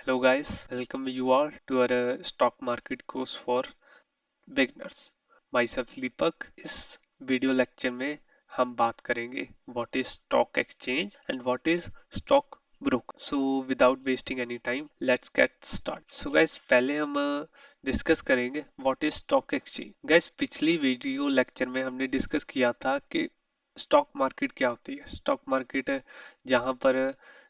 Hello guys, welcome you all to our stock market course for beginners. Myself Deepak. इस video lecture में हम बात करेंगे what is stock exchange and what is stock broker. So without wasting any time let's get start. So guys पहले हम discuss करेंगे what is stock exchange. Guys पिछली video lecture में हमने डिस्कस किया था कि स्टॉक मार्केट क्या होती है. स्टॉक मार्केट जहां पर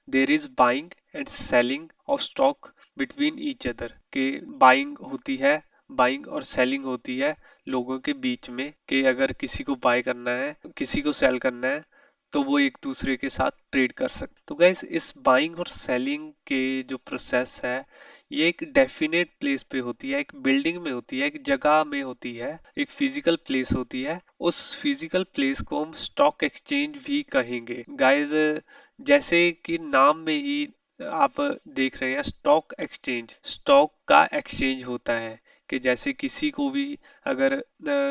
there is buying and selling of stock between each other, के बाइंग होती है, बाइंग और सेलिंग होती है लोगों के बीच में, कि अगर किसी को बाय करना है किसी को सेल करना है तो वो एक दूसरे के साथ ट्रेड कर सकते. तो गाइस इस बाइंग और सेलिंग के जो प्रोसेस है ये एक डेफिनेट प्लेस पे होती है, एक बिल्डिंग में होती है, एक जगह में होती है, एक फिजिकल प्लेस होती है. उस फिजिकल प्लेस को हम स्टॉक एक्सचेंज भी कहेंगे. गाइस जैसे कि नाम में ही आप देख रहे हैं स्टॉक एक्सचेंज, स्टॉक का एक्सचेंज होता है कि जैसे किसी को भी अगर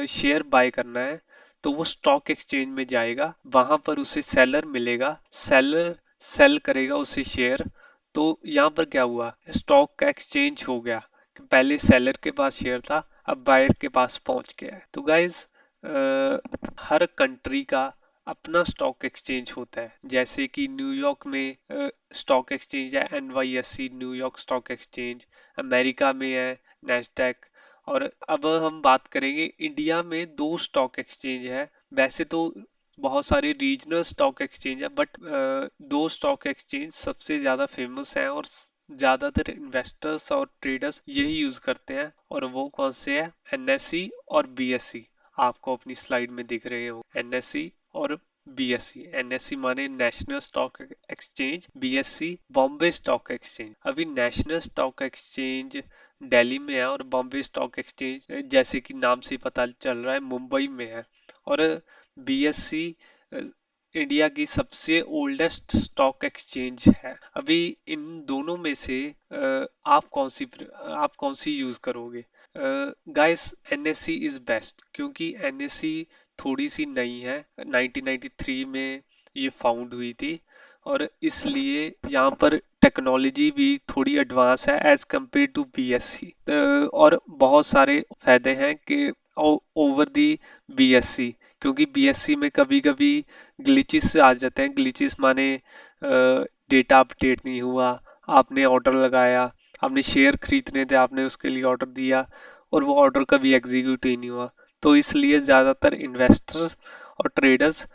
शेयर बाय करना है तो वो स्टॉक एक्सचेंज में जाएगा, वहां पर उसे सेलर मिलेगा, सेलर सेल करेगा उसे शेयर. तो यहाँ पर क्या हुआ, स्टॉक का एक्सचेंज हो गया कि पहले सेलर के पास शेयर था अब बायर के पास पहुंच गया है. तो गाइज हर कंट्री का अपना स्टॉक एक्सचेंज होता है. जैसे कि न्यूयॉर्क में स्टॉक एक्सचेंज है NYSE, New York stock exchange. America में है नैस्डैक. और अब हम बात करेंगे इंडिया में दो स्टॉक एक्सचेंज है. वैसे तो बहुत सारे रीजनल स्टॉक एक्सचेंज है बट दो स्टॉक एक्सचेंज सबसे ज्यादा फेमस हैं और ज्यादातर इन्वेस्टर्स और ट्रेडर्स यही यूज करते हैं. और वो कौन से है, NSE और BSE. आपको अपनी स्लाइड में दिख रहे हो NSE और BSE. NSE माने national stock exchange, BSE Bombay stock exchange. अभी नेशनल स्टॉक एक्सचेंज दिल्ली में है और बॉम्बे स्टॉक एक्सचेंज जैसे कि नाम से ही पता चल रहा है मुंबई में है. और BSE इंडिया की सबसे ओल्डेस्ट स्टॉक एक्सचेंज है. अभी इन दोनों में से आप कौन सी यूज करोगे. गाइस NSE इज बेस्ट क्योंकि NSE थोड़ी सी नई है, 1993 में ये फाउंड हुई थी और इसलिए यहाँ पर टेक्नोलॉजी भी थोड़ी एडवांस है एज कम्पेयर टू BSE. और बहुत सारे फायदे हैं कि ओवर दी BSE, क्योंकि BSE में कभी कभी ग्लिचेस आ जाते हैं. ग्लिचेस माने डेटा अपडेट नहीं हुआ, आपने ऑर्डर लगाया, आपने शेयर खरीदने थे, आपने उसके लिए ऑर्डर दिया और वो ऑर्डर कभी एग्जीक्यूट ही नहीं हुआ. तो इसलिए ज्यादातर इन्वेस्टर्स और ट्रेडर्स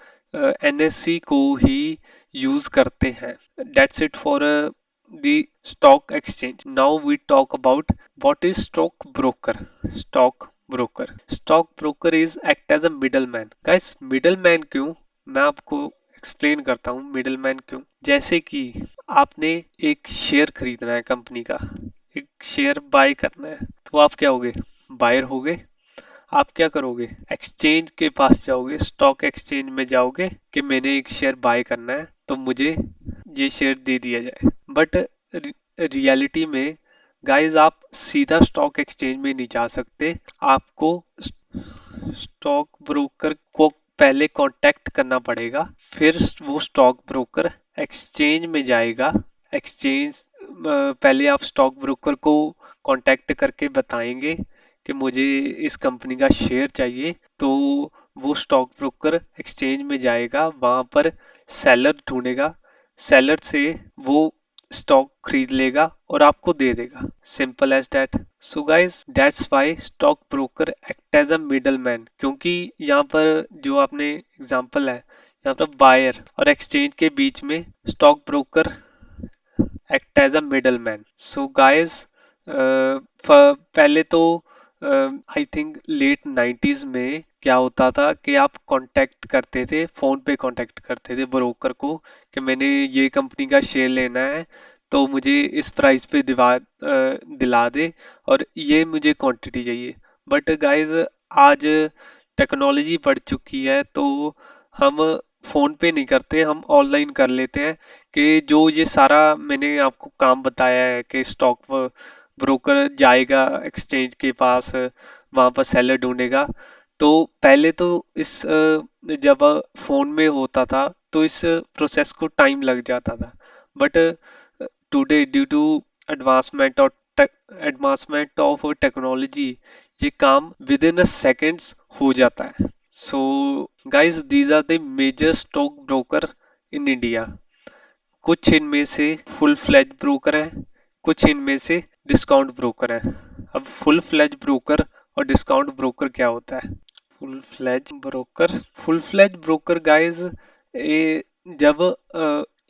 NSE को ही यूज करते हैं. That's it for the stock exchange. Now we talk about what is stock broker. Stock broker. Stock broker is act as a middleman. Guys, middleman क्यों? मैं आपको एक्सप्लेन करता हूँ मिडलमैन क्यों. जैसे कि आपने एक शेयर खरीदना है कंपनी का, एक शेयर बाय करना है, तो आप क्या होगे, बायर होगे. आप क्या करोगे, एक्सचेंज के पास जाओगे, स्टॉक एक्सचेंज में जाओगे कि मैंने एक शेयर बाय करना है तो मुझे ये शेयर दे दिया जाए. बट रियलिटी में गाइस आप सीधा स्टॉक एक्सचेंज में नहीं जा सकते, आपको स्टॉक ब्रोकर को पहले कांटेक्ट करना पड़ेगा, फिर वो स्टॉक ब्रोकर एक्सचेंज में जाएगा. एक्सचेंज पहले आप स्टॉक ब्रोकर को कांटेक्ट करके बताएंगे कि मुझे इस कंपनी का शेयर चाहिए, तो वो स्टॉक ब्रोकर एक्सचेंज में जाएगा, वहां पर सेलर ढूंढेगा, सेलर से वो स्टॉक खरीद लेगा और आपको दे देगा. Simple as that. So guys that's why stock broker act as a middle man, क्योंकि यहाँ पर जो आपने एग्जांपल है, यहाँ पर बायर और एक्सचेंज के बीच में stock broker act as a middle man. So guys पहले तो आई थिंक लेट 90s में क्या होता था कि आप कांटेक्ट करते थे, फोन पे कांटेक्ट करते थे ब्रोकर को कि मैंने ये कंपनी का शेयर लेना है तो मुझे इस प्राइस पे दिला दे और ये मुझे क्वांटिटी चाहिए. बट गाइस आज टेक्नोलॉजी बढ़ चुकी है तो हम फोन पे नहीं करते, हम ऑनलाइन कर लेते हैं. कि जो ये सारा मैंने आपको काम बताया है कि स्टॉक ब्रोकर जाएगा एक्सचेंज के पास, वहां पर सेलर ढूंढेगा, तो पहले तो इस जब फोन में होता था तो इस प्रोसेस को टाइम लग जाता था. But today due to advancement और एडवांसमेंट ऑफ टेक्नोलॉजी ये काम विद इन अ सेकेंड्स हो जाता है। So guys these are the major stock broker in India. कुछ इनमें से फुल फ्लैज ब्रोकर हैं, कुछ इनमें से डिस्काउंट ब्रोकर हैं। अब फुल फ्लैज ब्रोकर और डिस्काउंट ब्रोकर क्या होता है? फुल फ्लैज ब्रोकर गाइस, ये जब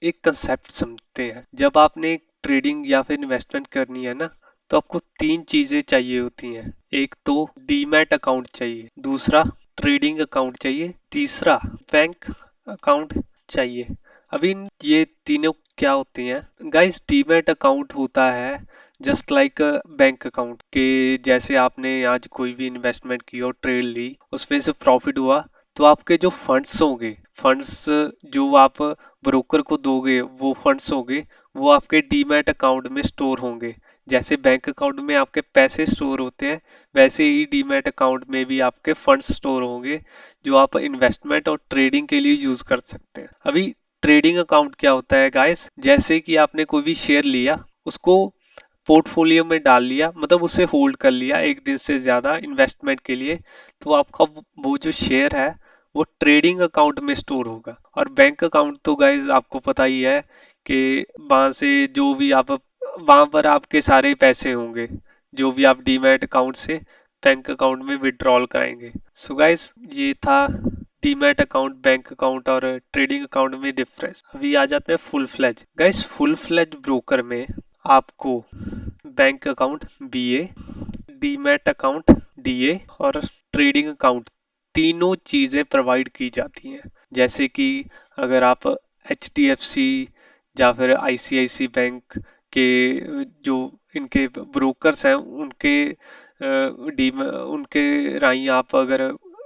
एक कंसेप्ट समझते हैं, जब आपने ट्रेडिंग या फिर इन्वेस्टमेंट करनी है ना, तो आपको तीन चीजें चाहिए होती हैं। एक तो डीमैट अकाउंट चाहिए, दूसरा ट्रेडिंग अकाउंट चाहिए, तीसरा बैंक अकाउंट चाहिए। अभी ये तीनों क्या होती हैं गाइस? डीमैट अकाउंट होता है जस्ट लाइक बैंक अकाउंट के जैसे। आपने आज कोई भी इन्वेस्टमेंट की और ट्रेड ली, उसमें से प्रॉफिट हुआ, तो आपके जो फंड्स होंगे, फंड्स जो आप ब्रोकर को दोगे, वो फंड्स होंगे, वो आपके डीमैट अकाउंट में स्टोर होंगे। जैसे बैंक अकाउंट में आपके पैसे स्टोर होते हैं, वैसे ही डीमैट अकाउंट में भी आपके फंड्स स्टोर होंगे, जो आप इन्वेस्टमेंट और ट्रेडिंग के लिए यूज कर सकते हैं। अभी ट्रेडिंग अकाउंट क्या होता है गाइस? जैसे कि आपने कोई भी शेयर लिया, उसको पोर्टफोलियो में डाल लिया, मतलब उसे होल्ड कर लिया एक दिन से ज्यादा इन्वेस्टमेंट के लिए, तो आपका वो जो शेयर है वो ट्रेडिंग अकाउंट में स्टोर होगा। और बैंक अकाउंट तो गाइज आपको पता ही है कि वहां से जो भी आप, वहां पर आपके सारे पैसे होंगे जो भी आप डीमैट अकाउंट से बैंक अकाउंट में विड्रॉल कराएंगे। सो गाइज ये था डीमैट अकाउंट, बैंक अकाउंट और ट्रेडिंग अकाउंट में डिफरेंस। अभी आ जाते हैं full fledge. Guys full fledged broker में आपको bank account BA, demat account DA और ट्रेडिंग अकाउंट, तीनों चीजें प्रोवाइड की जाती हैं। जैसे कि अगर आप एचडीएफसी या फिर आईसीआईसी बैंक के जो इनके ब्रोकर्स हैं, उनके राही आप अगर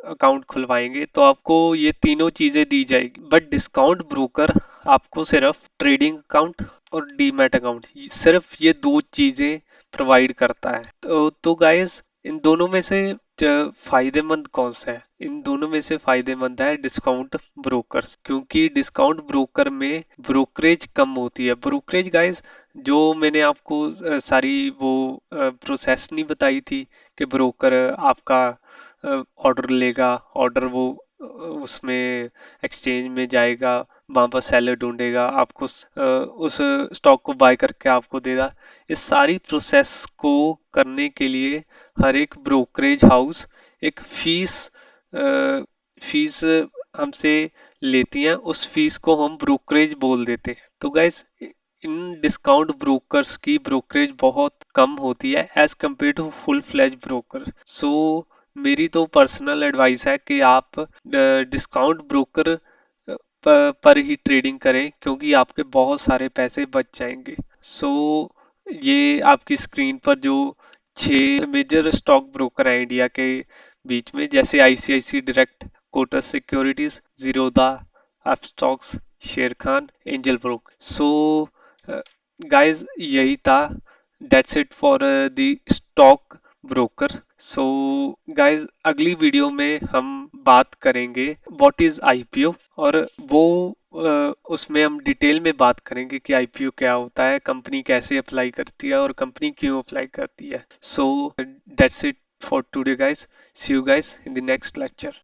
अकाउंट खुलवाएंगे, तो आपको ये तीनों चीजें दी जाएगी। बट डिस्काउंट ब्रोकर आपको सिर्फ ट्रेडिंग अकाउंट और डीमैट अकाउंट, सिर्फ ये दो चीजें प्रोवाइड करता है। तो गाइस इन दोनों में से फायदेमंद कौन सा है? इन दोनों में से फायदेमंद है डिस्काउंट ब्रोकर्स, क्योंकि डिस्काउंट ब्रोकर में ब्रोकरेज कम होती है। ब्रोकरेज गाइस, जो मैंने आपको सारी वो प्रोसेस नहीं बताई थी कि ब्रोकर आपका ऑर्डर लेगा, ऑर्डर वो उसमें एक्सचेंज में जाएगा, वहां पर सेलर ढूंढेगा, आपको उस स्टॉक को बाय करके आपको देगा। इस सारी प्रोसेस को करने के लिए हर एक ब्रोकरेज हाउस एक फीस हमसे लेती हैं। उस फीस को हम ब्रोकरेज बोल देते हैं। तो गाइस इन डिस्काउंट ब्रोकर्स की ब्रोकरेज बहुत कम होती है as compared to full fledged broker. So मेरी तो पर्सनल एडवाइस है कि आप डिस्काउंट ब्रोकर पर ही ट्रेडिंग करें, क्योंकि आपके बहुत सारे पैसे बच जाएंगे। सो ये आपकी स्क्रीन पर जो 6 मेजर स्टॉक ब्रोकर हैं इंडिया के बीच में, जैसे ICICI direct, Kotak securities, Zerodha, Upstox, Sharekhan, Angel Broking. So guys यही था, that's it for the stock broker. So guys अगली वीडियो में हम बात करेंगे व्हाट इज आईपीओ, और वो उसमें हम डिटेल में बात करेंगे कि आईपीओ क्या होता है, कंपनी कैसे अप्लाई करती है और कंपनी क्यों अप्लाई करती है। So that's it for today guys, see you guys in the next lecture.